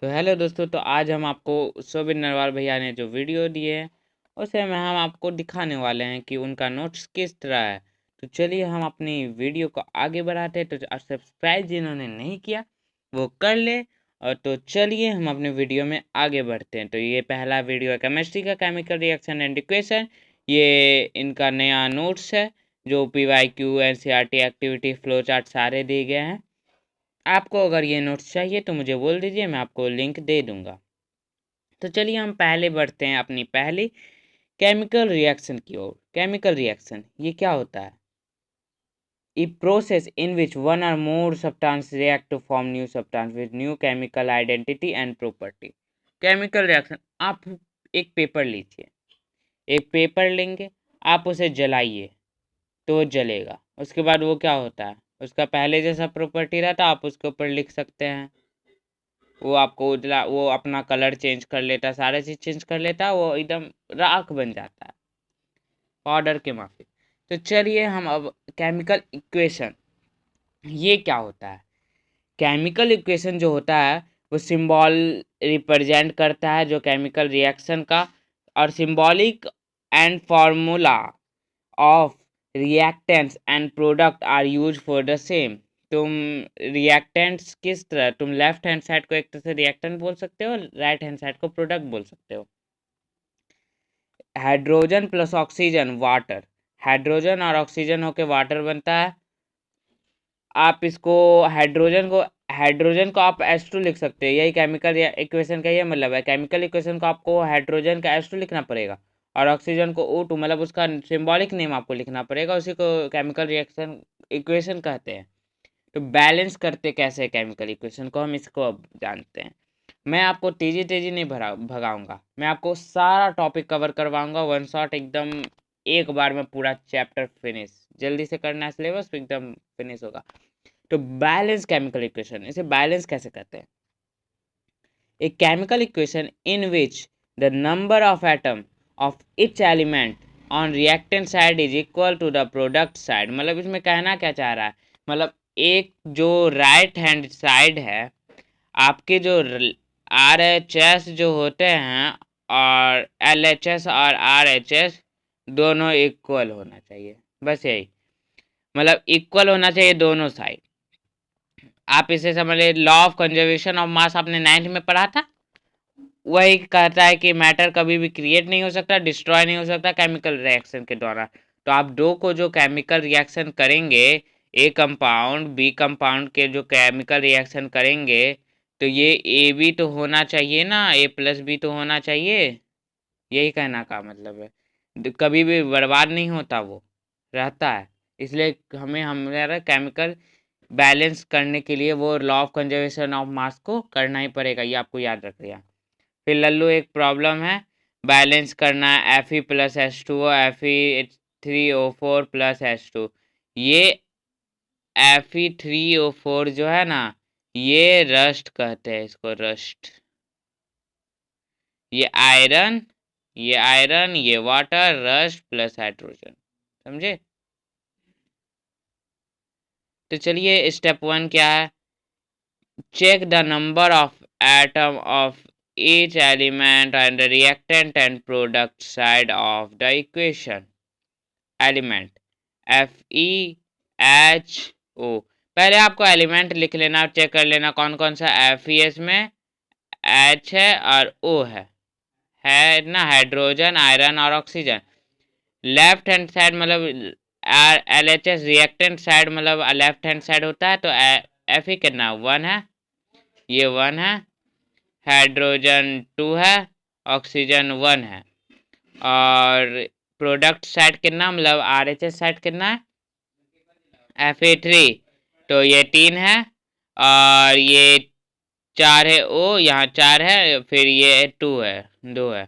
तो हेलो दोस्तों, तो आज हम आपको शोभित नरवाल भैया ने जो वीडियो दिए हैं उसे में हम आपको दिखाने वाले हैं कि उनका नोट्स किस तरह है। तो चलिए हम अपनी वीडियो को आगे बढ़ाते हैं। तो सब्सक्राइब जिन्होंने नहीं किया वो कर ले। और तो चलिए हम अपने वीडियो में आगे बढ़ते हैं। तो ये पहला वीडियो है केमिस्ट्री का, केमिकल रिएक्शन एंड इक्वेशन। ये इनका नया नोट्स है जो PYQ NCERT activity flow chart सारे दिए गए हैं। आपको अगर ये नोट्स चाहिए तो मुझे बोल दीजिए, मैं आपको लिंक दे दूंगा। तो चलिए हम पहले बढ़ते हैं अपनी पहली केमिकल रिएक्शन की ओर। केमिकल रिएक्शन ये क्या होता है? A process in which one or more substance react to form new substance with new chemical identity and property. Chemical reaction, आप एक पेपर लीजिए, एक पेपर लेंगे, आप उसे जलाइए तो वो जलेगा। उसके बाद वो क्या होता है, उसका पहले जैसा प्रॉपर्टी रहता है, आप उसके ऊपर लिख सकते हैं। वो आपको उजला, वो अपना कलर चेंज कर लेता है, सारे चीज चेंज कर लेता है, वो एकदम राख बन जाता है पाउडर के माफिक। तो चलिए हम अब केमिकल इक्वेशन ये क्या होता है। केमिकल इक्वेशन जो होता है वो सिंबल रिप्रेजेंट करता है जो केमिकल रिएक्शन का, और symbolic and formula of reactants and product are use for the same. तुम रिएक्टेंट्स किस तरह, तुम लेफ्ट हैंड साइड को एक तरह से रिएक्टेंट बोल सकते हो, राइट हैंड साइड को प्रोडक्ट बोल सकते हो। Hydrogen plus oxygen water, hydrogen और ऑक्सीजन होके वाटर बनता है। आप इसको हाइड्रोजन को आप H2 लिख सकते हैं। यही केमिकल इक्वेशन का ये मतलब है। केमिकल इक्वेशन को आपको हाइड्रोजन का H2 लिखना पड़ेगा और ऑक्सीजन को O2, मतलब उसका सिंबॉलिक नेम आपको लिखना पड़ेगा। उसी को केमिकल रिएक्शन इक्वेशन कहते हैं। तो बैलेंस करते कैसे केमिकल इक्वेशन को, हम इसको अब जानते हैं। मैं आपको तेजी तेजी नहीं भगाऊंगा, मैं आपको सारा टॉपिक कवर करवाऊंगा वन शॉट एकदम, एक बार में पूरा चैप्टर फिनिश। जल्दी से करना है सिलेबस तो एकदम फिनिश होगा। तो बैलेंस केमिकल इक्वेशन, इसे बैलेंस कैसे कहते हैं? A chemical equation in which the number of atom of each element on reactant side is equal to the product side. मतलब इसमें कहना क्या चाह रहा है, मतलब एक जो राइट हैंड साइड है आपके, जो RHS जो होते हैं और LHS और RHS दोनों इक्वल होना चाहिए। बस यही, मतलब इक्वल होना चाहिए दोनों साइड। आप इसे समझ ले, law of conservation of mass आपने 9th में पढ़ा था। वही कहता है कि मैटर कभी भी क्रिएट नहीं हो सकता, डिस्ट्रॉय नहीं हो सकता केमिकल रिएक्शन के द्वारा। तो आप दो को जो केमिकल रिएक्शन करेंगे, ए कंपाउंड बी कंपाउंड के जो केमिकल रिएक्शन करेंगे, तो ये ए बी तो होना चाहिए ना, A+B तो होना चाहिए। यही कहना का मतलब है, कभी भी बर्बाद नहीं होता, वो रहता है। इसलिए हमें हमारा केमिकल बैलेंस करने के लिए वो law of conservation of mass को करना ही पड़ेगा, ये आपको याद रखिएगा। फिर लल्लू एक प्रॉब्लम है, बैलेंस करना है Fe plus H2O, Fe3O4 plus H2। ये Fe3O4 जो है ना, ये रस्ट कहते हैं इसको, रस्ट। ये आयरन, ये वाटर, रस्ट प्लस हाइड्रोजन, समझे? तो चलिए स्टेप 1 क्या है, check the number of atom of each element and the reactant and product side of the equation. Element FeHO, पहले आपको एलिमेंट लिख लेना, चेक कर लेना कौन कौन सा FeS में H है और O है ना, हाइड्रोजन, आयरन और ऑक्सीजन। लेफ्ट हैंड साइड मतलब LHS रिएक्टेंट साइड, मतलब लेफ्ट हैंड साइड होता है। तो Fe कितना 1 है, ये 1 है, हाइड्रोजन 2 है, ऑक्सीजन 1 है। और प्रोडक्ट साइड कितना, मतलब RHS साइड कितना है, Fe3, तो ये 3 है और ये 4 है, O यहाँ 4 है, फिर ये 2 है।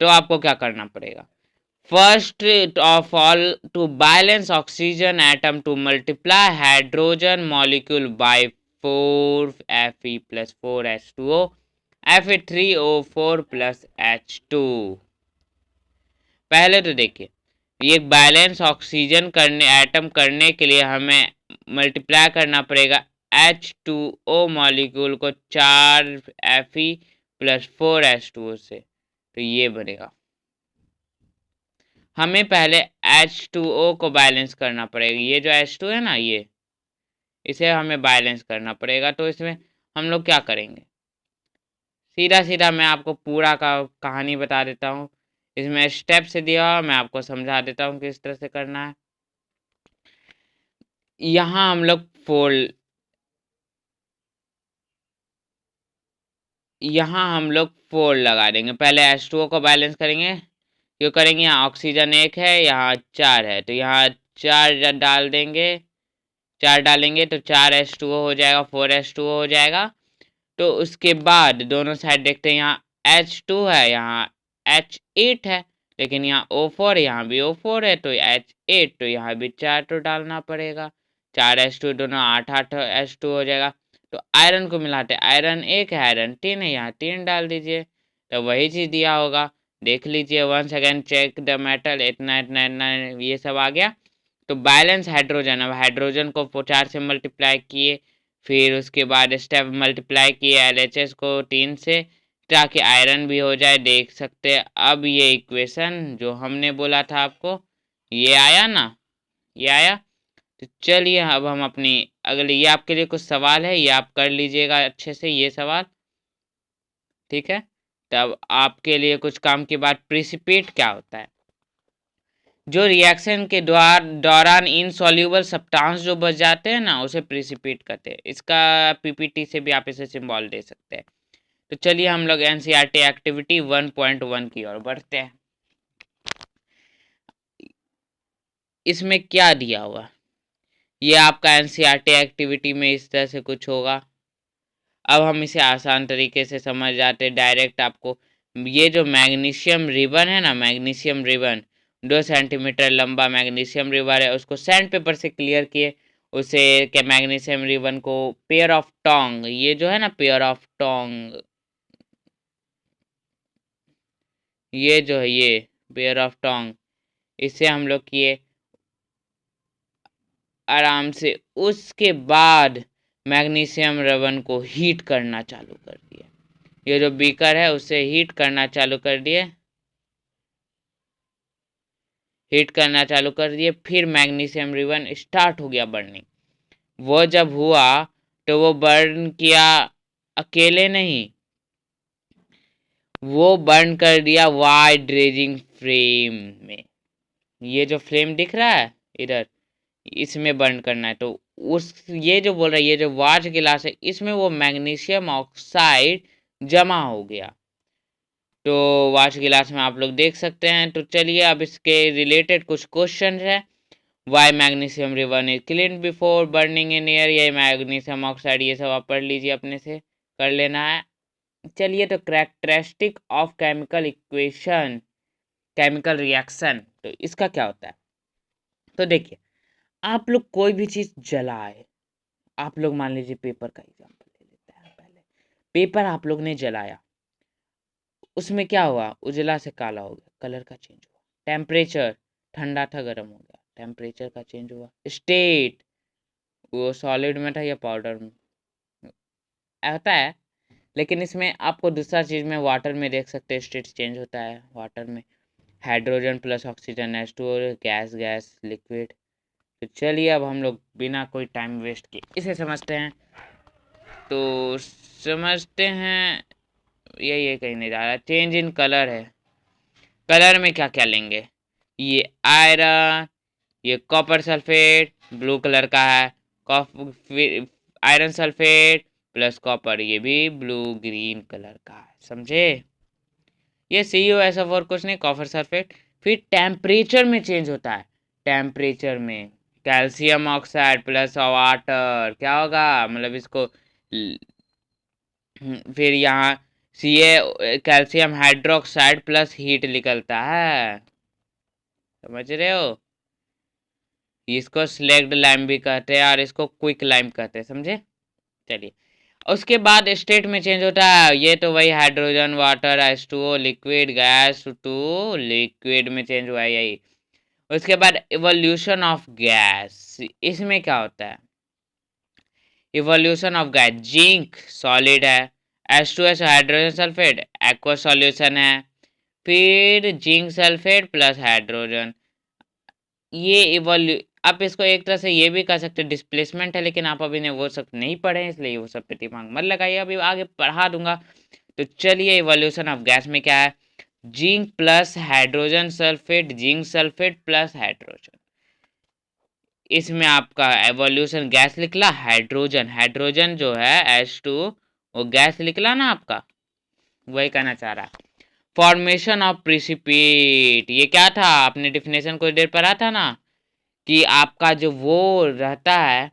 तो आपको क्या करना पड़ेगा, first of all to balance oxygen atom to multiply hydrogen molecule by 4 Fe plus 4 H2O, Fe3O4 plus H2। पहले तो देखिए, ये बैलेंस ऑक्सीजन करने, एटम करने के लिए हमें मल्टीप्लाई करना पड़ेगा H2O मॉलिक्यूल को 4 Fe प्लस 4 H2O से, तो ये बनेगा। हमें पहले H2O को बैलेंस करना पड़ेगा। ये जो H2 है ना, ये इसे हमें बैलेंस करना पड़ेगा। तो इसमें हम लोग क्या करेंगे, सीधा सीधा मैं आपको पूरा का कहानी बता देता हूँ। इसमें स्टेप से दिया हुआ, मैं आपको समझा देता हूँ किस तरह से करना है। यहाँ हम लोग फोल्ड लगा देंगे। पहले H2O को बैलेंस करेंगे, क्यों करेंगे, यहाँ ऑक्सीजन 1 है, यहाँ 4 है, तो यहाँ 4 डाल देंगे। 4 डालेंगे तो 4 H2O हो जाएगा, 4 H2O हो जाएगा। तो उसके बाद दोनों साइड देखते हैं, यहाँ H2 है, यहाँ H8 है, लेकिन यहाँ O4 है, यहाँ भी O4 है, तो H8, तो यहाँ भी 4 तो डालना पड़ेगा। 4 H2 दोनों 8 H2 हो जाएगा। तो आयरन को मिलाते, आयरन 1 है, आयरन 3 है, यहाँ 3 डाल दीजिए, तो वही चीज़ दिया होगा। देख लीजिए, once again check the metal, इतना इतना इतना, ये सब आ गया। तो बैलेंस हाइड्रोजन, अब हाइड्रोजन को 4 से मल्टीप्लाई किए, फिर उसके बाद स्टेप मल्टीप्लाई किए LHS को 3 से, ताकि आयरन भी हो जाए। देख सकते हैं अब ये इक्वेशन जो हमने बोला था आपको, ये आया ना, ये आया। तो चलिए अब हम अपनी अगले, ये आपके लिए कुछ सवाल है, ये आप कर लीजिएगा अच्छे से ये सवाल, ठीक है। तब आपके लिए कुछ काम की बात, प्रिसिपिट क्या होता है, जो रिएक्शन के दौरान इनसॉल्युबल सब्सटेंस जो बच जाते हैं ना, उसे प्रिसिपिट कहते हैं। इसका पीपीटी से भी आप इसे सिंबल दे सकते हैं। तो चलिए हम लोग एनसीईआरटी एक्टिविटी 1.1 की ओर बढ़ते हैं। इसमें क्या दिया हुआ, ये आपका एनसीईआरटी एक्टिविटी में इस तरह से कुछ होगा। अब हम इसे आसान तरीके से समझ जाते हैं डायरेक्ट आपको। ये जो मैग्नीशियम रिबन है ना, मैग्नीशियम रिबन 2 सेंटीमीटर लंबा मैग्नीशियम रिबन है, उसको सैंड पेपर से क्लियर किए। उसे क्या, मैग्नीशियम रिबन को पेयर ऑफ टोंग, ये जो है ना पेयर ऑफ टोंग, ये जो है ये पेयर ऑफ टोंग, इसे हम लोग किए आराम से। उसके बाद मैग्नीशियम रिबन को हीट करना चालू कर दिए। ये जो बीकर है उसे हीट करना चालू कर दिए, हीट करना चालू कर दिए। फिर मैग्नीशियम रिबन स्टार्ट हो गया बर्निंग। वो जब हुआ तो वो बर्न किया अकेले नहीं, वो बर्न कर दिया वाइड रेजिंग फ्लेम में। ये जो फ्लेम दिख रहा है इधर, इसमें बर्न करना है। तो उस, ये जो बोल रहा है, ये जो वाच गिलास है, इसमें वो मैग्नीशियम ऑक्साइड जमा हो गया। तो वाच गिलास में आप लोग देख सकते हैं। तो चलिए अब इसके रिलेटेड कुछ क्वेश्चन है। Why magnesium ribbon is clean before burning in air, ये मैग्नीशियम ऑक्साइड, ये सब आप पढ़ लीजिए, अपने से कर लेना है। चलिए, तो characteristic of chemical equation, chemical reaction, तो इसका क्या होता है। तो देखिए, आप लोग कोई भी चीज जलाए, आप लोग मान लीजिए पेपर का एग्जांपल ले लेते हैं पहले। पेपर आप लोग ने जलाया, उसमें क्या हुआ, उजला से काला हो गया, कलर का चेंज हुआ। टेम्परेचर, ठंडा था गर्म हो गया, टेम्परेचर का चेंज हुआ। स्टेट, वो सॉलिड में था या पाउडर में, होता है। लेकिन इसमें आपको दूसरा चीज़ में वाटर में देख सकते हैं स्टेट चेंज होता है। वाटर में hydrogen plus oxygen H2O, gas gas liquid. तो चलिए अब हम लोग बिना कोई टाइम वेस्ट किए इसे समझते हैं। तो समझते हैं, ये कहीं नहीं जा रहा। चेंज इन कलर है, कलर में क्या क्या लेंगे, ये आयरन, ये कॉपर सल्फेट ब्लू कलर का है, आयरन सल्फेट प्लस कॉपर, ये भी ब्लू ग्रीन कलर का है, समझे। ये CuSO4 कुछ नहीं, कॉपर सल्फेट। फिर टेम्परेचर में चेंज होता है, टेम्परेचर में कैल्शियम ऑक्साइड प्लस वाटर क्या होगा, मतलब इसको फिर यहाँ कैल्शियम हाइड्रोक्साइड प्लस हीट निकलता है, समझ रहे हो। इसको स्लेक्ड लाइम भी कहते हैं और इसको क्विक लाइम कहते हैं, समझे। चलिए, उसके बाद स्टेट में चेंज होता है, ये तो वही hydrogen water H2O liquid gas to liquid में चेंज हुआ है यही। उसके बाद इवोल्यूशन ऑफ गैस, इसमें क्या होता है, evolution of gas, zinc solid है, H2S hydrogen sulphate aqua solution है, फिर जिंक सल्फेट प्लस हाइड्रोजन, ये इवोल्यू आप इसको एक तरह से ये भी कह सकते हैं डिस्प्लेसमेंट है, लेकिन आप अभी ने वो सब नहीं पढ़े इसलिए वो सब पे दिमाग मत लगाइए, अभी आगे पढ़ा दूंगा। तो चलिए इवोल्यूशन ऑफ गैस में क्या है, zinc plus hydrogen sulphate, zinc sulphate plus hydrogen, इसमें आपका एवोल्यूशन गैस निकला हाइड्रोजन, हाइड्रोजन जो है H2 वो गैस निकला ना आपका, वही कहना चाह रहा है। फॉर्मेशन ऑफ प्रिसिपिट, ये क्या था आपने डिफिनेशन कुछ देर पढ़ा था ना, कि आपका जो वो रहता है,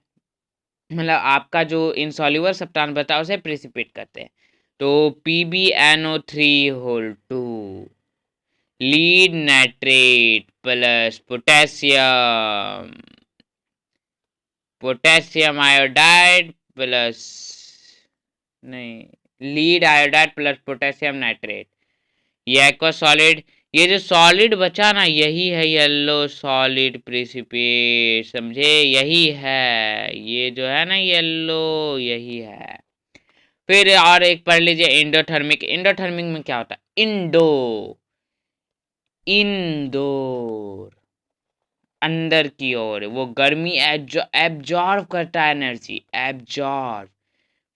मतलब आपका जो इनसॉल्युबल सब्सटेंस रहता है उसे प्रिसिपिट करते हैं। तो PbNO3 lead nitrate plus potassium, potassium iodide plus, नहीं lead iodide plus potassium nitrate, ये एक्वा सॉलिड, ये जो सॉलिड बचा ना यही है येलो सॉलिड प्रिसिपिट, समझे, यही है, ये जो है ना येलो यही है। फिर और एक पढ़ लीजिए इंडोथर्मिक, इंडोथर्मिक में क्या होता है, इंडोर अंदर की ओर, वो गर्मी एब्जॉर्व करता है, एनर्जी एब्जॉर्व।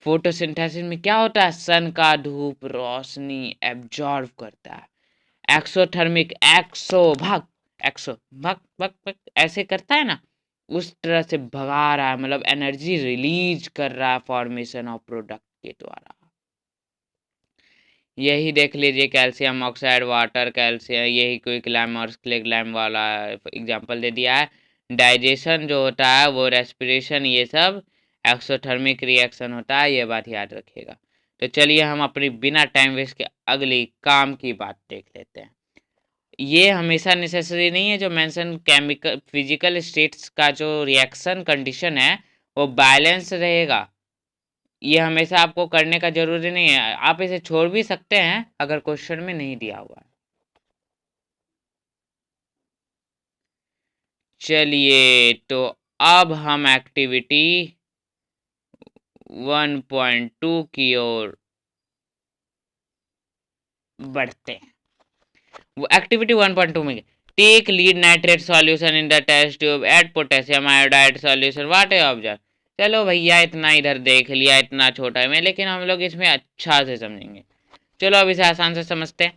फोटोसिंथेसिस में क्या होता है, सन का धूप रोशनी एब्जॉर्व करता है। एक्सोथर्मिक, एक्सो भग, एक्सो भग भग भग ऐसे करता है ना, उस तरह से भगा रहा है, मतलब एनर्जी रिलीज कर रहा है फॉर्मेशन ऑफ प्रोडक्ट के द्वारा। यही देख लीजिए कैल्शियम ऑक्साइड वाटर कैल्शियम, यही क्विक लैम और क्लिक लैम वाला एग्जांपल दे दिया है। डाइजेशन जो होता है वो रेस्पिरेशन, ये सब एक्सोथर्मिक रिएक्शन होता है, ये बात याद रखिएगा। तो चलिए हम अपनी बिना टाइम वेस्ट के अगली काम की बात देख लेते हैं। ये हमेशा नेसेसरी नहीं है जो मेंशन केमिकल फिजिकल स्टेट्स का जो रिएक्शन कंडीशन है वो बैलेंस रहेगा, ये हमेशा आपको करने का जरूरी नहीं है, आप इसे छोड़ भी सकते हैं अगर क्वेश्चन में नहीं दिया हुआ है। चलिए तो अब हम एक्टिविटी 1.2 की ओर बढ़ते हैं। वो एक्टिविटी 1.2 में take lead nitrate solution in the test tube at potassium iodide solution what है ऑब्जर्व। चलो भैया इतना इधर देख लिया, इतना छोटा में, लेकिन हम लोग इसमें अच्छा से समझेंगे। चलो अब इसे आसान से समझते हैं।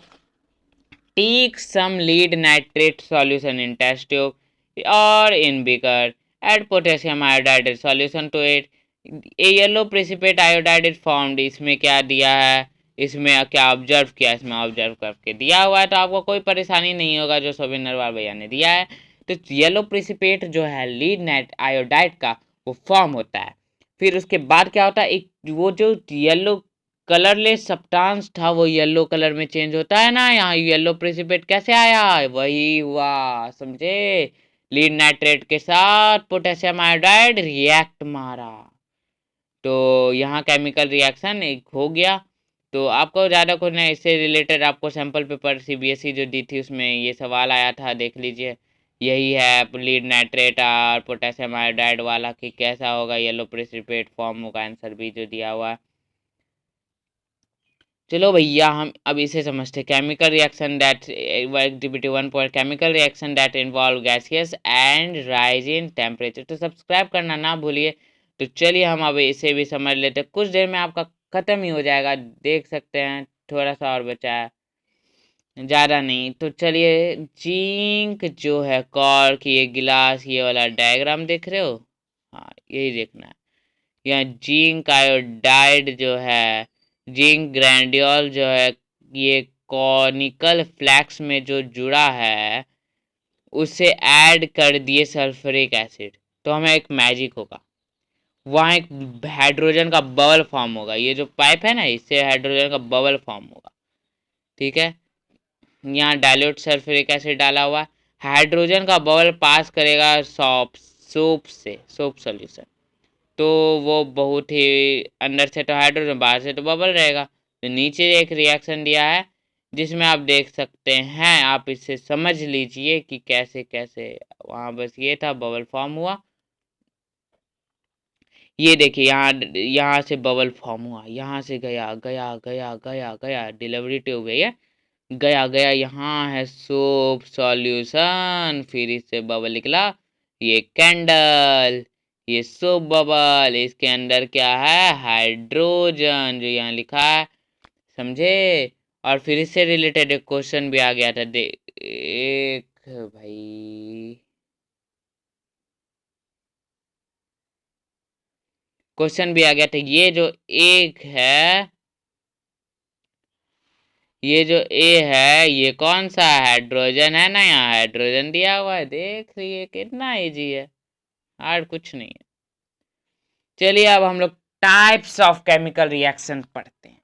Take some lead nitrate solution in test tube और in beaker, add potassium iodide solution to it, a yellow precipitate iodide is formed, इसमें क्या दिया है, इसमें क्या ऑब्जर्व किया, इसमें ऑब्जर्व करके दिया हुआ है, तो आपको कोई परेशानी नहीं होगा जो सोबिन नरवाल भैया ने दिया है। तो येलो प्रेसिपिटेट जो है लीड नाइट आयोडाइड का वो फॉर्म होता है, फिर उसके बाद क्या होता है, एक वो जो येलो कलरलेस सब्सटेंस था वो येलो कलर में चेंज होता है ना, यहाँ येलो प्रेसिपिटेट कैसे आया, वही हुआ, समझे, लीड नाइट्रेट के साथ पोटेशियम आयोडाइड रिएक्ट मारा, तो यहाँ केमिकल रिएक्शन एक हो गया। तो आपको ज़्यादा कुछ नहीं, इससे रिलेटेड आपको सैम्पल पेपर CBSE जो दी थी उसमें ये सवाल आया था, देख लीजिए, यही है लीड नाइट्रेट और पोटेशियम आयोडाइड वाला कि कैसा होगा येलो प्रेसिपिटेट फॉर्म होगा, आंसर भी जो दिया हुआ है। चलो भैया हम अब इसे समझते हैं। Chemical reaction that activity 1 point, chemical reaction that involve gaseous and rise in temperature, तो सब्सक्राइब करना ना भूलिए। तो चलिए हम अब इसे भी समझ लेते हैं, कुछ देर में आपका ख़त्म ही हो जाएगा, देख सकते हैं थोड़ा सा और बचा है, ज़्यादा नहीं। तो चलिए जिंक जो है कॉर्क, ये गिलास, ये वाला डायग्राम देख रहे हो, हाँ यही देखना है। यहाँ जिंक आयोडाइड जो है, जिंक ग्रैंडियोल जो है, ये कॉनिकल फ्लैक्स में जो जुड़ा है उसे ऐड कर दिए सल्फ्यूरिक एसिड, तो हमें एक मैजिक होगा, वहाँ एक हाइड्रोजन का बबल फॉर्म होगा, ये जो पाइप है ना इससे हाइड्रोजन का बबल फॉर्म होगा, ठीक है। यहाँ डाइल्यूट सल्फ्यूरिक एसिड डाला हुआ, हाइड्रोजन का बबल पास करेगा सोप से, सोप सॉल्यूशन, तो वो बहुत ही अंदर से तो हाइड्रोजन बाहर से तो बबल रहेगा। तो नीचे एक रिएक्शन दिया है जिसमें आप देख सकते हैं, आप इसे समझ लीजिए कि कैसे कैसे, वहाँ बस ये था बबल फॉर्म हुआ, ये देखिए यहाँ से बबल फॉर्म हुआ, यहाँ से गया गया गया गया गया, डिलीवरी ट्यूब है ये, गया गया, यहाँ है सोप सॉल्यूशन, फिर इससे बबल निकला, ये कैंडल, ये सोप बबल, इसके अंदर क्या है, हाइड्रोजन, जो यहाँ लिखा है, समझे। और फिर इससे रिलेटेड एक क्वेश्चन भी आ गया था, एक भाई क्वेश्चन भी आ गया था, ये जो एक है, ये जो ए है, ये कौन सा हाइड्रोजन है ना, यहाँ हाइड्रोजन दिया हुआ है, देख रही है कितना इजी है, हार्ड कुछ नहीं है। चलिए अब हम लोग टाइप्स ऑफ केमिकल रिएक्शन पढ़ते हैं।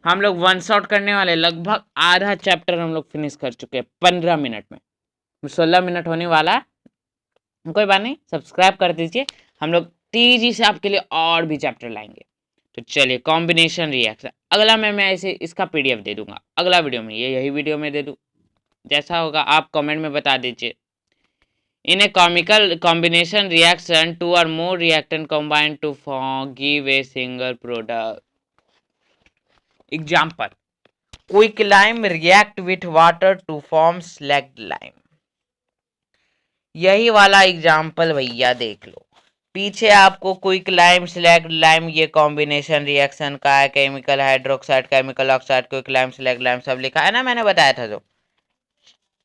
हम लोग वन शॉट करने वाले, लगभग आधा चैप्टर हम लोग फिनिश कर चुके हैं 15 मिनट में, 16 मिनट होने वाला, कोई बात नहीं, सब्सक्राइब कर दीजिए, हम लोग तेजी से आपके लिए और भी चैप्टर लाएंगे। तो चलिए कॉम्बिनेशन रिएक्शन, अगला मैं इसे इसका पीडीएफ दे दूंगा अगला वीडियो में, यही वीडियो में दे दूँ, जैसा होगा आप कमेंट में बता दीजिए। In a chemical combination reaction, two or more reactant combine to give a single product. Example: quick lime react with water to form slacked lime. यही वाला एग्जाम्पल भैया देख लो, पीछे आपको क्विक लाइम स्लैग्ड लाइम ये कॉम्बिनेशन रिएक्शन का है, chemical hydroxide chemical oxide quick lime slagged lime सब लिखा है ना, मैंने बताया था जो।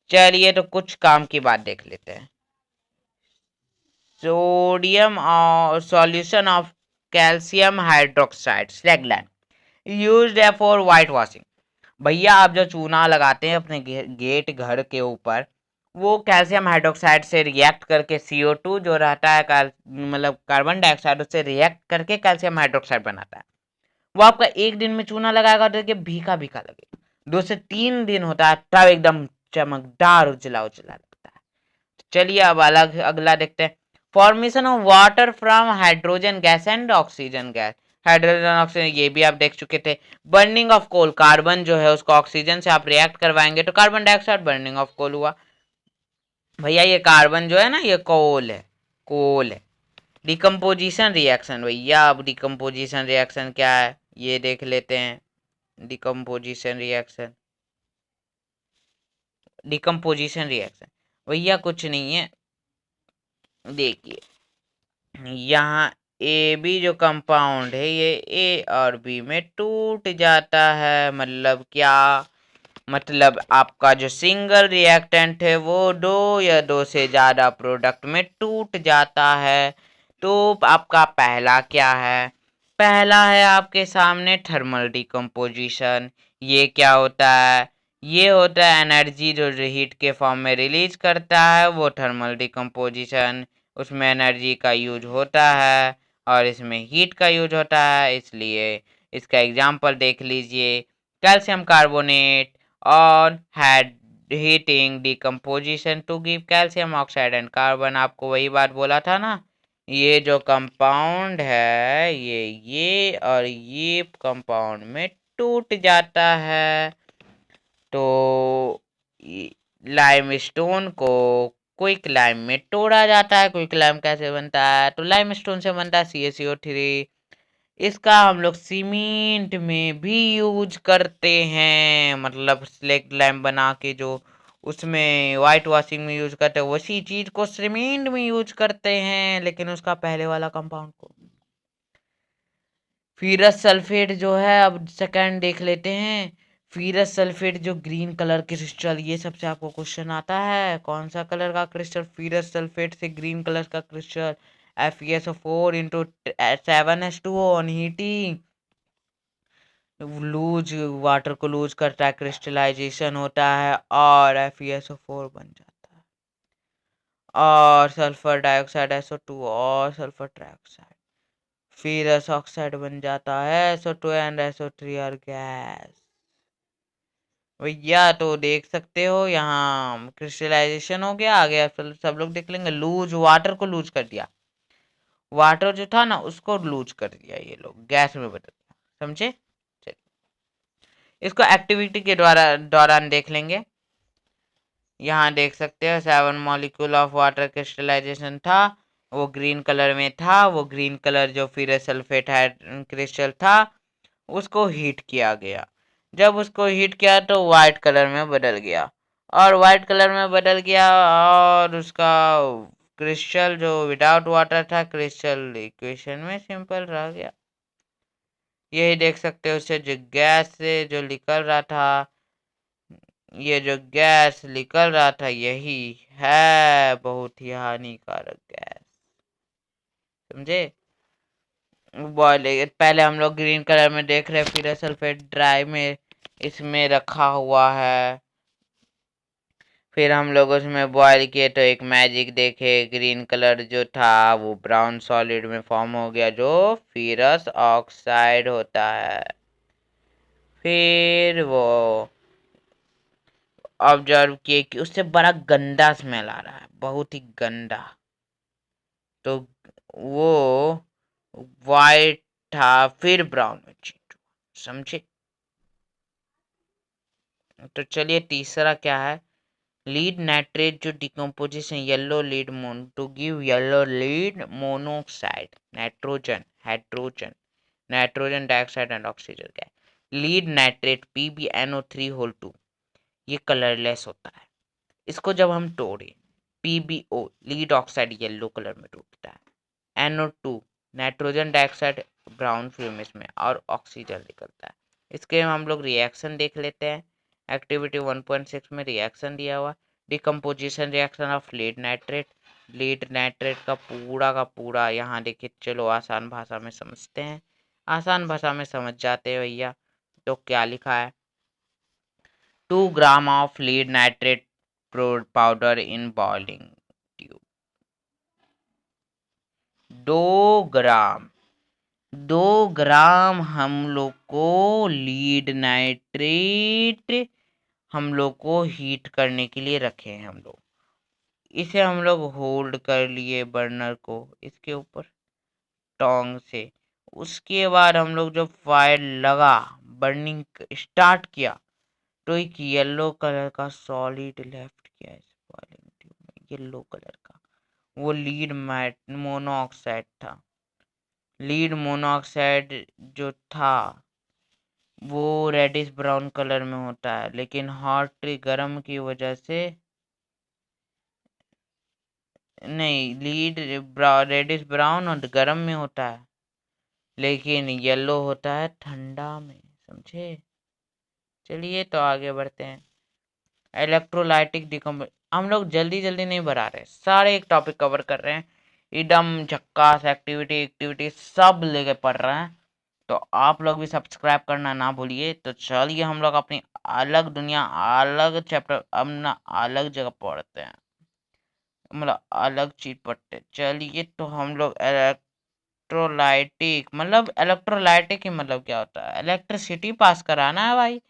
चलिए तो कुछ काम की बात देख लेते हैं। सोडियम और solution of calcium hydroxide slag lime used है फॉर वाइट वॉशिंग। भैया आप जो चूना लगाते हैं अपने गेट घर के ऊपर, वो कैल्शियम हाइड्रोक्साइड से रिएक्ट करके CO2 जो रहता है मतलब कार्बन डाइऑक्साइड, उससे रिएक्ट करके कैल्शियम हाइड्रोक्साइड बनाता है। वो आपका एक दिन में चूना लगाएगा तो देखिए भीका भीका लगेगा, 2 से 3 दिन होता है तब एकदम चमकदार उजला उजला लगता है। चलिए अब अलग अगला देखते हैं, formation of water from hydrogen gas and oxygen gas. Hydrogen oxygen ये भी आप देख चुके थे। बर्निंग ऑफ कोल, कार्बन जो है उसको ऑक्सीजन से आप रिएक्ट करवाएंगे तो carbon dioxide, burning of coal हुआ। भैया ये कार्बन जो है ना, ये कोल है, कोल है। डिकम्पोजिशन रिएक्शन, भैया अब डिकम्पोजिशन रिएक्शन क्या है ये देख लेते हैं। डिकम्पोजिशन रिएक्शन, डिकम्पोजिशन रिएक्शन भैया कुछ नहीं है, देखिए यहाँ ए बी जो कंपाउंड है ये ए और बी में टूट जाता है, मतलब क्या, मतलब आपका जो सिंगल रिएक्टेंट है वो 2 या 2 से ज़्यादा प्रोडक्ट में टूट जाता है। तो आपका पहला क्या है, पहला है आपके सामने थर्मल डिकम्पोजिशन। ये क्या होता है, ये होता है एनर्जी जो हीट के फॉर्म में रिलीज करता है, वो थर्मल डिकम्पोजिशन, उसमें एनर्जी का यूज होता है और इसमें हीट का यूज होता है, इसलिए इसका एग्जांपल देख लीजिए, कैल्शियम कार्बोनेट और had heating decomposition to give calcium oxide and carbon। आपको वही बात बोला था ना, ये जो कंपाउंड है ये और ये कंपाउंड में टूट जाता है। तो लाइम स्टोन को क्विक लाइम में तोड़ा जाता है। क्विक लाइम कैसे बनता है, तो लाइम स्टोन से बनता है CaCO3। इसका हम लोग सीमेंट में भी यूज करते हैं, मतलब स्लेक्ट लाइम बना के जो उसमें वाइट वॉशिंग में यूज करते हैं, वैसी चीज को सीमेंट में यूज करते हैं, लेकिन उसका पहले वाला कंपाउंड को। फीरस सल्फेट जो है, अब सेकंड देख लेते हैं। फीरस सल्फेट जो ग्रीन कलर क्रिस्टल, ये सबसे आपको क्वेश्चन आता है, कौन सा कलर का क्रिस्टल, फीरस सल्फेट से ग्रीन कलर का crystal, FeSO4 into 7H2O on heating loose water को लूज करता है, क्रिस्टलाइजेशन होता है और FeSO4 बन जाता है, और सल्फर डाइऑक्साइड SO2 और सल्फर ट्राइऑक्साइड, फेरस ऑक्साइड बन जाता है, SO2 एंड SO3 और गैस। भैया तो देख सकते हो यहाँ क्रिस्टलाइजेशन हो गया, आ गया, सब लोग देख लेंगे, लूज वाटर को लूज कर दिया, वाटर जो था ना उसको लूज कर दिया, ये लोग गैस में बदल दिया, समझे। इसको एक्टिविटी के दौरान देख लेंगे। यहाँ देख सकते हो 7 मॉलिक्यूल ऑफ वाटर क्रिस्टलाइजेशन था, वो ग्रीन कलर में था। वो ग्रीन कलर जो फेरस सल्फेट क्रिस्टल था उसको हीट किया गया। जब उसको हीट किया तो वाइट कलर में बदल गया, और वाइट कलर में बदल गया, और उसका क्रिस्टल जो विदाउट वाटर था क्रिस्टल इक्वेशन में सिंपल रह गया। यही देख सकते हो, उससे जो गैस से जो निकल रहा था, ये जो गैस निकल रहा था यही है बहुत ही हानिकारक गैस, समझे। बॉयल पहले हम लोग ग्रीन कलर में देख रहे, फिर सल्फेट ड्राई में इसमें रखा हुआ है। फिर हम लोग उसमें बॉयल किए तो एक मैजिक देखे, ग्रीन कलर जो था वो ब्राउन सॉलिड में फॉर्म हो गया जो फेरस ऑक्साइड होता है। फिर वो ऑब्जर्व किए कि उससे बड़ा गंदा स्मेल आ रहा है, बहुत ही गंदा। तो वो वाइट था फिर ब्राउन में चेंज हुआ, समझे। तो चलिए तीसरा क्या है, लीड नाइट्रेट जो डिकम्पोजिशन येलो लीड मोन to give yellow lead monoxide nitrogen hydrogen nitrogen dioxide and oxygen का लीड नाइट्रेट PbNO3 ये कलरलेस होता है। इसको जब हम तोड़े PbO lead oxide yellow colour में टूटता है, NO2 nitrogen dioxide brown film इसमें, और ऑक्सीजन निकलता है। इसके हम लोग रिएक्शन देख लेते हैं। एक्टिविटी 1.6 में रिएक्शन दिया हुआ, decomposition reaction of lead nitrate. Lead nitrate का पूरा यहाँ देखिए, चलो आसान भाषा में समझते हैं, आसान भाषा में समझ जाते हैं भैया। तो क्या लिखा है, 2 gram of lead nitrate powder in boiling tube. 2 ग्राम हम लोग को लीड नाइट्रेट हम लोग को हीट करने के लिए रखे हैं हम लोग। इसे हम लोग होल्ड कर लिए बर्नर को इसके ऊपर टोंग से। उसके बाद हम लोग जब फायर लगा, बर्निंग स्टार्ट किया, तो एक येलो कलर का सॉलिड लेफ्ट किया इस बॉइलिंग ट्यूब में, येलो कलर का। वो लीड मोनोऑक्साइड था। लीड मोनोऑक्साइड जो था वो रेडिश ब्राउन कलर में होता है, लेकिन हॉट गर्म की वजह से नहीं, लीड रेडिश ब्राउन और गर्म में होता है, लेकिन येलो होता है ठंडा में, समझे। चलिए तो आगे बढ़ते हैं। इलेक्ट्रोलाइटिक डिकम्पोज, हम लोग जल्दी जल्दी नहीं बढ़ा रहे, सारे एक टॉपिक कवर कर रहे हैं, एकदम झक्कास एक्टिविटी एक्टिविटी सब लेके पढ़ रहे हैं। तो आप लोग भी सब्सक्राइब करना ना भूलिए। तो चलिए हम लोग अपनी अलग दुनिया, अलग चैप्टर, अपना अलग जगह पढ़ते हैं, मतलब अलग चीज पढ़ते हैं। चलिए तो हम लोग इलेक्ट्रोलाइटिक इलेक्ट्रोलाइटिक ही मतलब क्या होता है, इलेक्ट्रिसिटी पास कराना है भाई।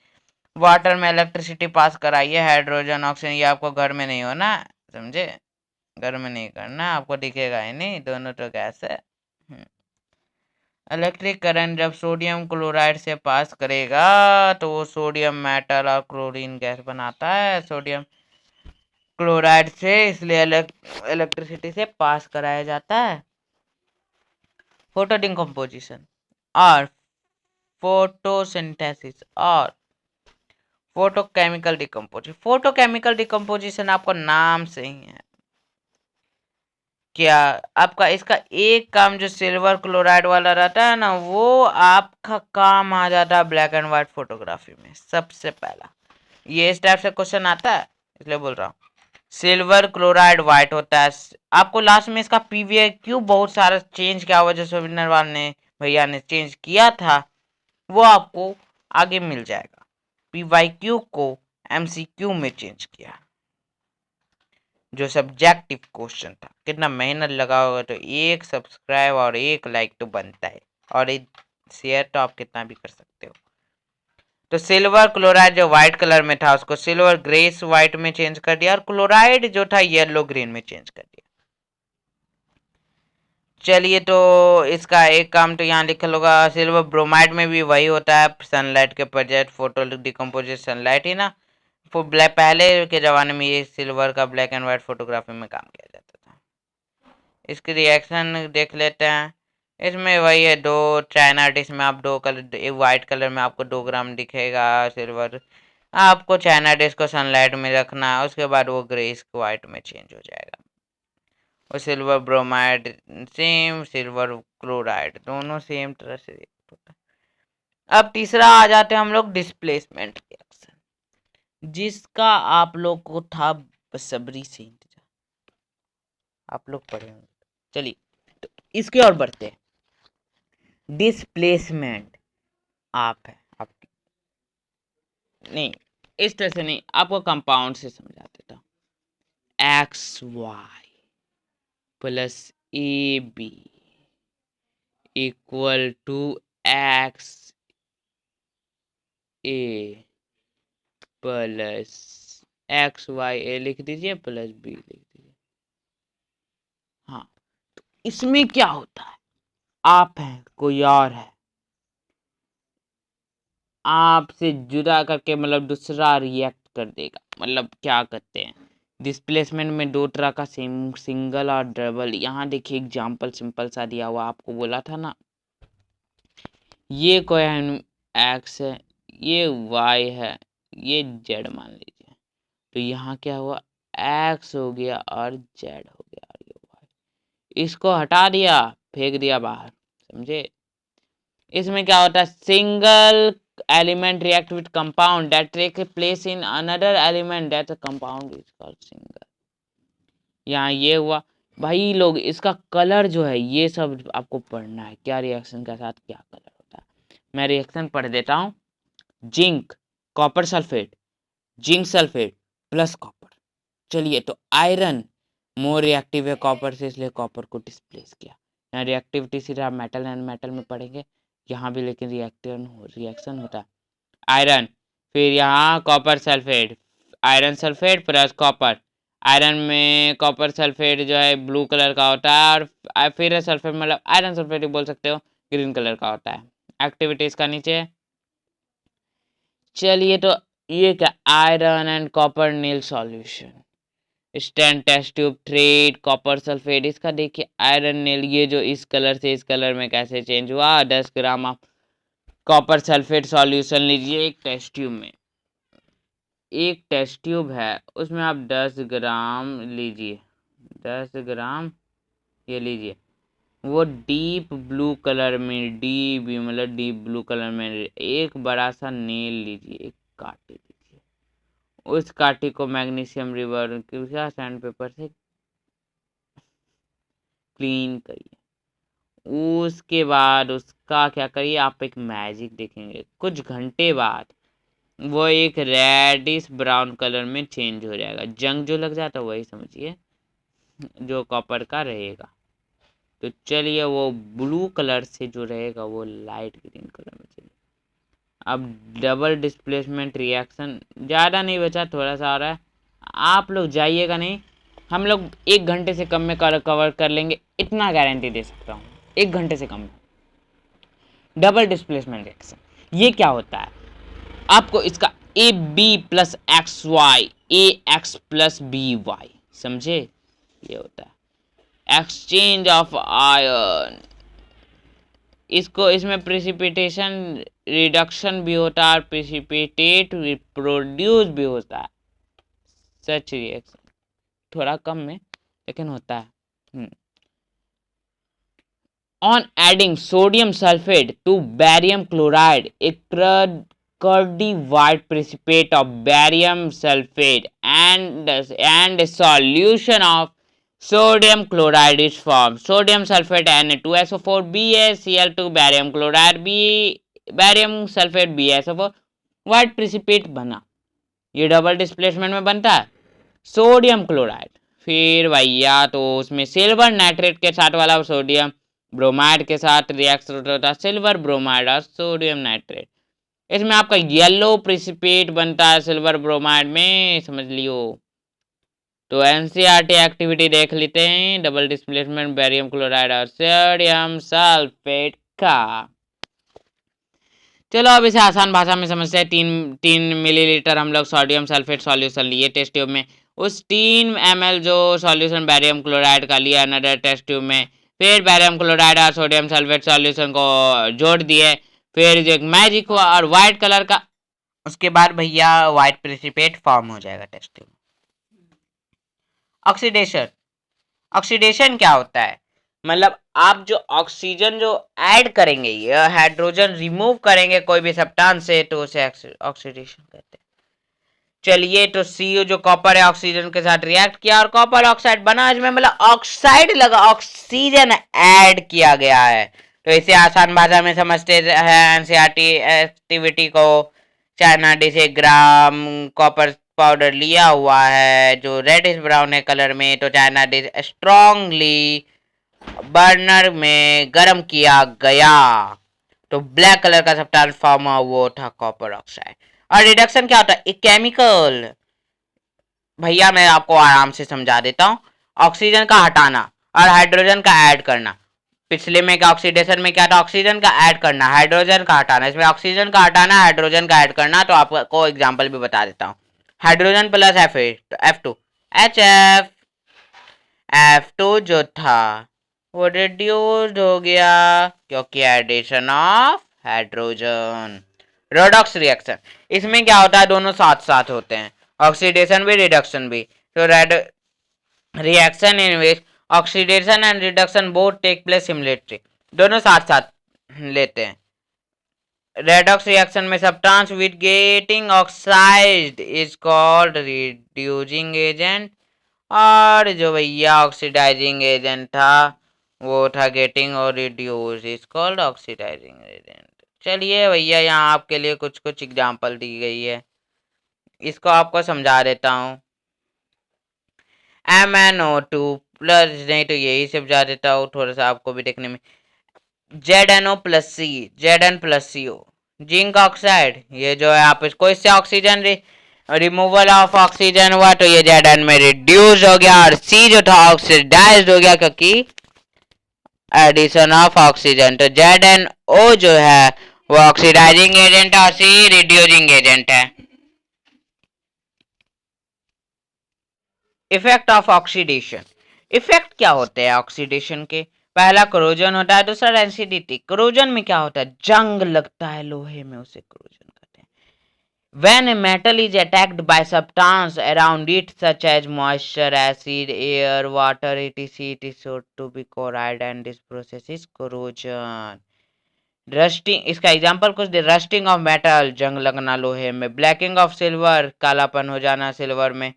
वाटर में इलेक्ट्रिसिटी पास कराइए, हाइड्रोजन ऑक्सीजन, ये आपको घर में नहीं होना, समझे। घर में नहीं करना, आपको दिखेगा ही नहीं, दोनों तो गैस है। इलेक्ट्रिक करंट जब सोडियम क्लोराइड से पास करेगा तो वो सोडियम मेटल और क्लोरीन गैस बनाता है सोडियम क्लोराइड से, इसलिए इलेक्ट्रिसिटी से पास कराया जाता है। फोटो डिकम्पोजिशन और फोटोसिंथेसिस और फोटोकेमिकल डिकम्पोजिशन। फोटोकेमिकल डिकम्पोजिशन आपको नाम से ही है क्या, आपका इसका एक काम जो सिल्वर क्लोराइड वाला रहता है ना, वो आपका काम आ जाता है ब्लैक एंड व्हाइट फोटोग्राफी में सबसे पहला। ये इस टाइप से क्वेश्चन आता है, इसलिए बोल रहा हूँ। सिल्वर क्लोराइड व्हाइट होता है, आपको लास्ट में इसका PVQ बहुत सारा चेंज किया वजह से नरवाल ने भैया ने चेंज किया था, वो आपको आगे मिल जाएगा। PYQ को MCQ में चेंज किया, जो सब्जेक्टिव क्वेश्चन था। कितना मेहनत लगा होगा, तो एक सब्सक्राइब और एक लाइक तो बनता है, और एक शेयर तो आप कितना भी कर सकते हो। तो सिल्वर क्लोराइड जो व्हाइट कलर में था उसको सिल्वर ग्रेस व्हाइट में चेंज कर दिया, और क्लोराइड जो था येलो ग्रीन में चेंज कर दिया। चलिए तो इसका एक काम तो यहाँ लिखा होगा, सिल्वर ब्रोमाइड में भी वही होता है, सनलाइट के प्रोजेक्ट फोटो डिकम्पोजिशन सनलाइट ही ना। पहले के ज़माने में ये सिल्वर का ब्लैक एंड व्हाइट फोटोग्राफी में काम किया जाता था। इसकी रिएक्शन देख लेते हैं। इसमें वही है, 2 चाइना डिश में आप 2 कलर, एक वाइट कलर में आपको 2 ग्राम दिखेगा सिल्वर। आपको चाइना डिश को सनलाइट में रखना है, उसके बाद वो ग्रेस वाइट में चेंज हो जाएगा। और silver bromide same, silver chloride दोनों सेम तरह से रिएक्ट होता है। अब तीसरा आ जाते हैं हम लोग डिस्प्लेसमेंट रिएक्शन, जिसका आप लोग को था बेसब्री से इंतजार, आप लोग पढ़े होंगे। चलिए तो इसकी ओर बढ़ते हैं। डिस्प्लेसमेंट आप है आपकी, नहीं इस तरह से नहीं, आपको कंपाउंड से समझा देता हूँ। XY plus AB equal to XA plus XYA लिख दीजिए प्लस B लिख दीजिए। हाँ, तो इसमें क्या होता है, आप हैं कोई और है, आपसे जुदा करके मतलब दूसरा रिएक्ट कर देगा। मतलब क्या करते हैं, डिस्प्लेसमेंट में 2 तरह का सिंगल और डबल। यहाँ देखिए एग्जाम्पल सिंपल सा दिया हुआ, आपको बोला था ना, ये कोई एक्स है, ये वाई है, ये जेड मान लीजिए। तो यहाँ क्या हुआ, एक्स हो गया और जेड हो गया और ये वाई। इसको हटा दिया, फेंक दिया बाहर, समझे। इसमें क्या होता है, single element react with compound that take place in another element that compound is called single. यहाँ ये हुआ भाई लोग, इसका कलर जो है ये सब आपको पढ़ना है, क्या रिएक्शन के साथ क्या कलर होता है। मैं रिएक्शन पढ़ देता हूँ। Zinc copper sulphate, zinc sulphate plus copper. चलिए तो आयरन मोर रिएक्टिव है कॉपर से, इसलिए कॉपर को डिस्प्लेस किया। यहाँ रिएक्टिविटी सीधा मेटल एंड मेटल में पढ़ेंगे, यहाँ भी लेकिन रिएक्शन होता है। आयरन, फिर यहाँ copper sulphate, iron sulphate plus copper. Iron में कॉपर सल्फेट जो है ब्लू कलर का होता है, और फिर सल्फेट मतलब आयरन सल्फेट ही बोल सकते हो, ग्रीन कलर का होता है। एक्टिविटी इसका नीचे। चलिए तो ये क्या, आयरन एंड कॉपर नील solution, stand test tube thread copper sulphate. इसका देखिए आयरन नील, ये जो इस कलर से इस कलर में कैसे चेंज हुआ। 10 ग्राम आप कॉपर सल्फेट सॉल्यूशन लीजिए एक टेस्ट ट्यूब में, एक टेस्ट ट्यूब है उसमें आप 10 ग्राम लीजिए, 10 ग्राम ये लीजिए। वो डीप ब्लू कलर में, डीप मतलब डीप ब्लू कलर में एक बड़ा सा नेल लीजिए, एक कांटे लीजिए। उस कांटे को मैग्नीशियम रिवर क्या सैंड पेपर से क्लीन करिए। उसके बाद उसका क्या करिए, आप एक मैजिक देखेंगे, कुछ घंटे बाद वो एक रेडिश ब्राउन कलर में चेंज हो जाएगा। जंग जो लग जाता है वही समझिए, जो कॉपर का रहेगा। तो चलिए वो ब्लू कलर से जो रहेगा वो लाइट ग्रीन कलर में चलिए। अब डबल डिस्प्लेसमेंट रिएक्शन, ज़्यादा नहीं बचा, थोड़ा सा आ रहा है, आप लोग जाइएगा नहीं, हम लोग 1 घंटे से कम में कवर कर लेंगे, इतना गारंटी दे सकता हूँ। 1 घंटे से कम में डबल डिस्प्लेसमेंट रिएक्शन। ये क्या होता है, आपको इसका A B plus X Y, A X plus B Y, समझे, ये होता है एक्सचेंज ऑफ आयन। इसको इसमें प्रेसिपिटेशन रिडक्शन भी होता है और प्रेसिपिटेट प्रोड्यूस भी होता है, सच रिएक्शन थोड़ा कम में लेकिन होता है। On adding sodium sulfate to barium chloride, a curdy white precipitate of barium sulfate and a solution of sodium chloride is formed. Sodium sulfate Na2SO4 BaCl2 barium chloride barium sulfate BaSO4 white precipitate बना। ये double displacement में बनता है sodium chloride. फिर भैया तो उसमें silver nitrate के साथ वाला सोडियम ब्रोमाइड के साथ रिएक्शन होता है, सिल्वर ब्रोमाइड और सोडियम नाइट्रेट। इसमें आपका येलो प्रेसिपिटेट बनता है सिल्वर ब्रोमाइड में, समझ लियो। तो एनसीईआरटी एक्टिविटी देख लेते हैं, डबल डिस्प्लेसमेंट बेरियम क्लोराइड और सोडियम सल्फेट का। चलो अब इसे आसान भाषा में समझते हैं। 3 मिलीलीटर हम लोग सोडियम सल्फेट सॉल्यूशन लिए टेस्ट ट्यूब में, उस 3 ml जो सॉल्यूशन बैरियम क्लोराइड का लिया अनदर टेस्ट ट्यूब में, फिर बैरियम क्लोराइड और सोडियम सल्फेट सॉल्यूशन को जोड़ दिए, फिर जो मैजिक हुआ और व्हाइट कलर का, उसके बाद भैया व्हाइट प्रेसिपिटेट फॉर्म हो जाएगा टेस्ट ट्यूब। ऑक्सीडेशन, ऑक्सीडेशन क्या होता है, मतलब आप जो ऑक्सीजन जो ऐड करेंगे या हाइड्रोजन रिमूव करेंगे कोई भी सब्सटेंस से, तो उसे ऑक्सीडेशन कहते हैं। चलिए, तो सीओ जो कॉपर है ऑक्सीजन के साथ रिएक्ट किया और कॉपर ऑक्साइड बना, इसमें मतलब ऑक्साइड लगा, ऑक्सीजन ऐड किया गया है। तो इसे आसान भाषा में समझते हैं एनसीईआरटी एक्टिविटी को। चाइना से ग्राम कॉपर पाउडर लिया हुआ है जो रेडिश ब्राउन है कलर में, तो चाइना डिश स्ट्रांगली बर्नर में गर्म किया गया, तो ब्लैक कलर का सब्सटेंस फॉर्म हुआ, वो था कॉपर ऑक्साइड। और रिडक्शन क्या होता है, एक केमिकल, भैया मैं आपको आराम से समझा देता हूँ। ऑक्सीजन का हटाना और हाइड्रोजन का ऐड करना, पिछले में क्या ऑक्सीडेशन में क्या था, ऑक्सीजन का ऐड करना हाइड्रोजन का हटाना, इसमें ऑक्सीजन का हटाना हाइड्रोजन का ऐड करना। तो आपको एग्जांपल भी बता देता हूँ, हाइड्रोजन प्लस F2 F2 जो था वो रिड्यूस्ड हो गया क्योंकि addition of hydrogen. Redox reaction, इसमें क्या होता है, दोनों साथ साथ होते हैं, ऑक्सीडेशन भी रिडक्शन भी। तो reaction in which oxidation and reduction both take place simultaneously, दोनों साथ साथ लेते हैं। रेडॉक्स रिएक्शन में substance with getting oxide is called reducing agent, और जो भैया ऑक्सीडाइजिंग एजेंट था वो था गेटिंग और reduce is called oxidising agent. चलिए भैया यहाँ आपके लिए कुछ कुछ एग्जांपल दी गई है, इसको आपको समझा देता हूँ। MnO2 प्लस, नहीं तो यही समझा देता हूँ थोड़ा सा आपको भी देखने में, ZnO प्लस सी, Zn plus CO, zinc oxide, ये जो है आप इसको, इससे ऑक्सीजन रिमूवल ऑफ ऑक्सीजन हुआ तो ये Zn में रिड्यूस हो गया, और C जो था ऑक्सीडाइज्ड हो गया क्योंकि एडिशन ऑफ ऑक्सीजन। तो ZnO जो है वो ऑक्सीडाइजिंग एजेंट है और C रिड्यूसिंग एजेंट है। इफेक्ट ऑफ ऑक्सीडेशन, इफेक्ट क्या होते हैं ऑक्सीडेशन के, पहला कोरोजन होता है, दूसरा रेंसिडिटी। कोरोजन में क्या होता है, जंग लगता है लोहे में, उसे कोरोजन कहते हैं। When a metal is attacked by substance around it such as moisture, acid, air, water, etc, it is said to be corrode and this process is corrosion. Rusting, इसका एग्जांपल कुछ दे, रस्टिंग ऑफ मेटल, जंग लगना लोहे में, blacking of silver, कालापन हो जाना silver में,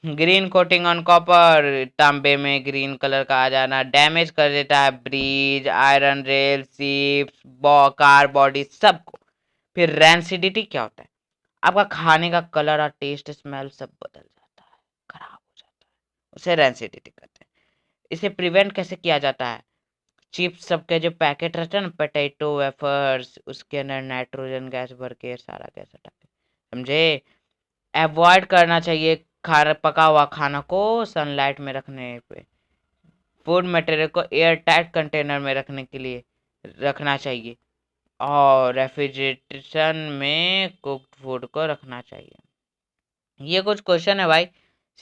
ग्रीन कोटिंग ऑन कॉपर, तांबे में ग्रीन कलर का आ जाना, डैमेज कर देता है bridge, iron rail, ships, car body सबको। फिर रेंसिडिटी क्या होता है, आपका खाने का कलर और टेस्ट स्मेल सब बदल जाता है, खराब हो जाता है, उसे रेंसिडिटी कहते हैं। इसे प्रिवेंट कैसे किया जाता है, चिप्स सबके जो पैकेट रहते हैं ना, पोटैटो वेफर्स, उसके अंदर नाइट्रोजन गैस भर के सारा गैस हटा के, समझे। अवॉइड करना चाहिए खाना, पका हुआ खाना को सनलाइट में रखने पे, फूड मटेरियल को एयर टाइट कंटेनर में रखने के लिए रखना चाहिए, और रेफ्रिजरेशन में कुक्ड फूड को रखना चाहिए। ये कुछ क्वेश्चन है भाई,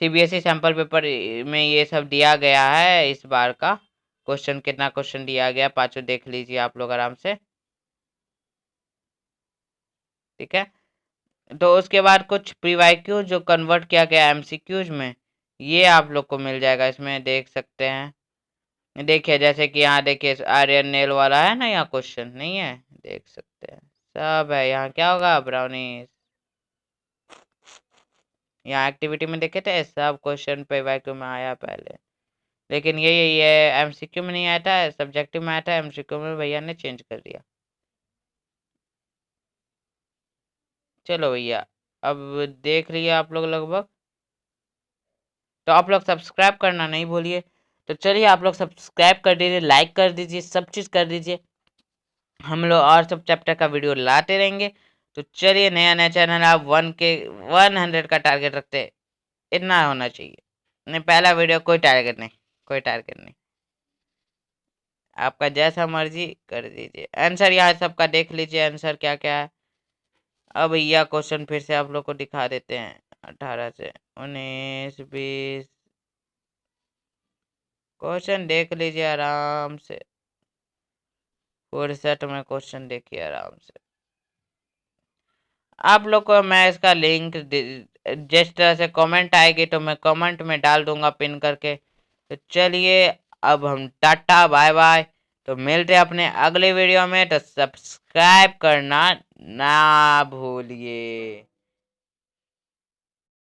सीबीएसई सैंपल पेपर में ये सब दिया गया है। इस बार का क्वेश्चन, कितना क्वेश्चन दिया गया पांचों देख लीजिए आप लोग आराम से, ठीक है। तो उसके बाद कुछ प्रीवाइक्यूज जो कन्वर्ट किया गया एमसीक्यूज में, ये आप लोग को मिल जाएगा, इसमें देख सकते हैं। देखिए जैसे कि यहाँ देखिए आर्यन नेल वाला है ना, यहाँ क्वेश्चन नहीं है, देख सकते हैं सब है। यहाँ क्या होगा, ब्राउनीज, यहाँ एक्टिविटी में देखे थे सब क्वेश्चन प्रीवाइक्यू में आया पहले, लेकिन ये एमसीक्यू में नहीं आया था, सब्जेक्टिव में आया था, एमसीक्यू में भैया ने चेंज कर दिया। चलो भैया अब देख लिए आप लोग लगभग, तो आप लोग सब्सक्राइब करना नहीं भूलिए। तो चलिए आप लोग सब्सक्राइब कर दीजिए, लाइक कर दीजिए, सब चीज़ कर दीजिए, हम लोग और सब चैप्टर का वीडियो लाते रहेंगे। तो चलिए, नया नया चैनल, आप 100 का टारगेट रखते, इतना होना चाहिए। नहीं, पहला वीडियो कोई टारगेट नहीं, कोई टारगेट नहीं, आपका जैसा मर्जी कर दीजिए। आंसर यहाँ सबका देख लीजिए, आंसर क्या क्या है। अब भैया क्वेश्चन फिर से आप लोग को दिखा देते हैं। 18 से 19 20 क्वेश्चन देख लीजिए आराम से, फुर्सत में क्वेश्चन देखिए आराम से। आप लोग को मैं इसका लिंक जिस तरह से कमेंट आएगी तो मैं कमेंट में डाल दूंगा पिन करके। तो चलिए अब हम टाटा बाय बाय। तो मिलते हैं अपने अगले वीडियो में, तो सब्सक्राइब करना ना भूलिए।